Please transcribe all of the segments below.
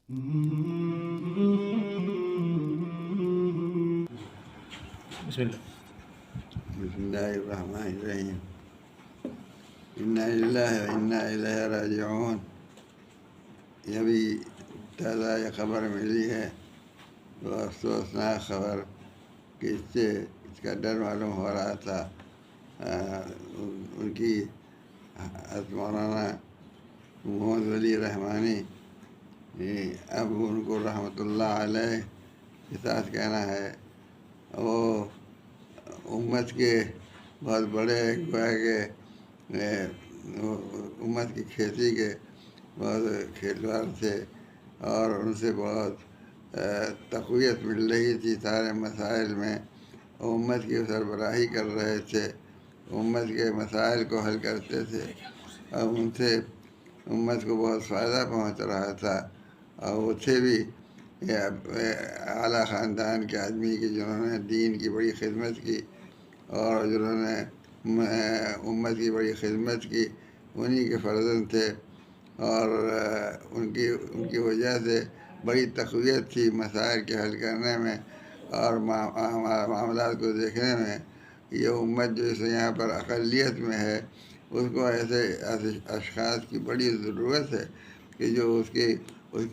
بسم اللہ۔ بسم اللہ الرحمن الرحیم۔ انا للہ و انا الیہ راجعون۔ یہ بھی تازہ یہ خبر ملی ہے، وہ افسوسناک خبر کہ اس سے اس کا ڈر معلوم ہو رہا تھا۔ ان کی حضرت مولانا محمد ولی رحمانی، اب ان کو رحمۃ اللہ علیہ کے ساتھ کہنا ہے، وہ امت کے بہت بڑے گویا کہ امت کی کھیتی کے بہت کھیلوار تھے، اور ان سے بہت تقویت مل رہی تھی سارے مسائل میں۔ امت کی سربراہی کر رہے تھے، امت کے مسائل کو حل کرتے تھے، اور ان سے امت کو بہت فائدہ پہنچ رہا تھا۔ اور وہ تھے بھی اعلیٰ خاندان کے آدمی کی جنہوں نے دین کی بڑی خدمت کی، اور جنہوں نے امت کی بڑی خدمت کی، انہی کے فرزند تھے، اور ان کی وجہ سے بڑی تقویت تھی مسائل کے حل کرنے میں اور معاملات کو دیکھنے میں۔ یہ امت جو اس یہاں پر اقلیت میں ہے، اس کو ایسے اشخاص کی بڑی ضرورت ہے کہ جو اس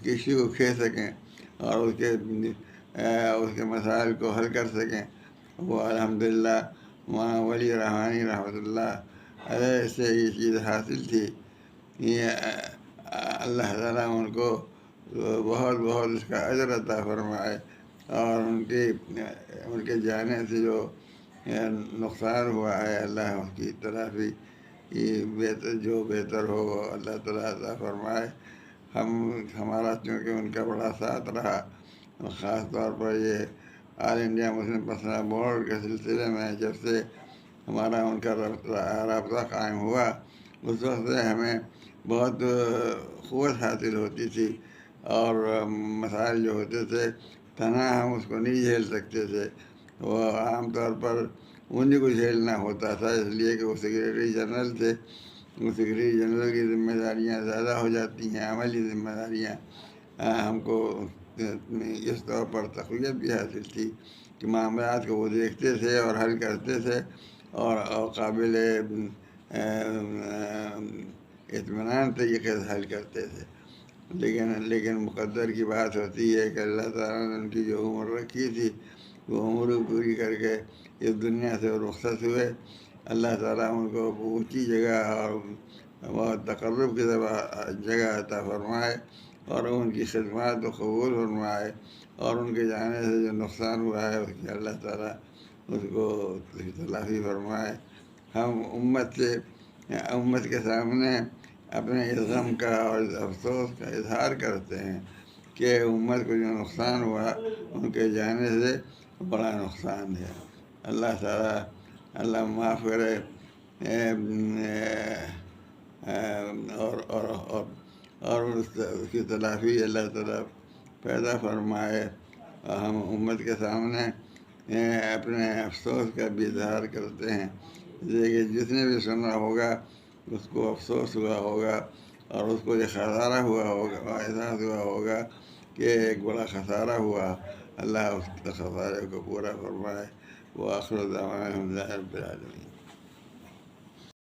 کسی کو کھینچ سکیں اور اس کے مسائل کو حل کر سکیں۔ وہ الحمدللہ مولانا ولی رحمانی رحمۃ اللہ علیہ سے یہ چیز حاصل تھی۔ یہ اللہ تعالیٰ ان کو بہت بہت اس کا اجر عطا فرمائے، اور ان کے جانے سے جو نقصان ہوا ہے، اللہ اس کی تلافی جو بہتر ہو وہ اللہ تعالیٰ عطا فرمائے۔ ہمارا چونکہ ان کا بڑا ساتھ رہا، خاص طور پر یہ آل انڈیا مسلم پرسنل بورڈ کے سلسلے میں جب سے ہمارا ان کا رابطہ قائم ہوا، اس وقت سے ہمیں بہت قوت حاصل ہوتی تھی، اور مسائل جو ہوتے تھے تنہا ہم اس کو نہیں جھیل سکتے تھے، وہ عام طور پر انہیں کو جھیلنا ہوتا تھا، اس لیے کہ وہ سیکریٹری جنرل تھے۔ وہ سیکریٹری جنرل کی ذمہ داریاں زیادہ ہو جاتی ہیں، عملی ذمہ داریاں۔ ہم کو اس طور پر تقویت بھی حاصل تھی کہ معاملات کو وہ دیکھتے تھے اور حل کرتے تھے، اور قابل اطمینان طریقے سے حل کرتے تھے۔ لیکن مقدر کی بات ہوتی ہے کہ اللہ تعالیٰ نے ان کی جو عمر رکھی تھی، وہ عمر پوری کر کے اس دنیا سے رخصت ہوئے۔ اللہ تعالیٰ ان کو اونچی جگہ اور بہت تقرب کی جگہ عطا فرمائے، اور ان کی خدمات کو قبول فرمائے، اور ان کے جانے سے جو نقصان ہوا ہے اس کی اللہ تعالیٰ اس کو تلافی فرمائے۔ ہم امت کے سامنے اپنے اس غم کا اور اس افسوس کا اظہار کرتے ہیں کہ امت کو جو نقصان ہوا ان کے جانے سے بڑا نقصان ہے۔ اللہ تعالیٰ معاف کرے، اور اس کی تلافی اللہ تعالیٰ پیدا فرمائے۔ ہم امت کے سامنے اپنے افسوس کا بھی اظہار کرتے ہیں، کہ جس نے بھی سنا ہوگا اس کو افسوس ہوا ہوگا، اور اس کو یہ خسارہ ہوا ہوگا، احساس ہوا ہوگا کہ ایک بڑا خسارہ ہوا۔ اللہ اس خسارے کو پورا فرمائے۔ وآخر دعوانا الحمد للہ رب العالمین۔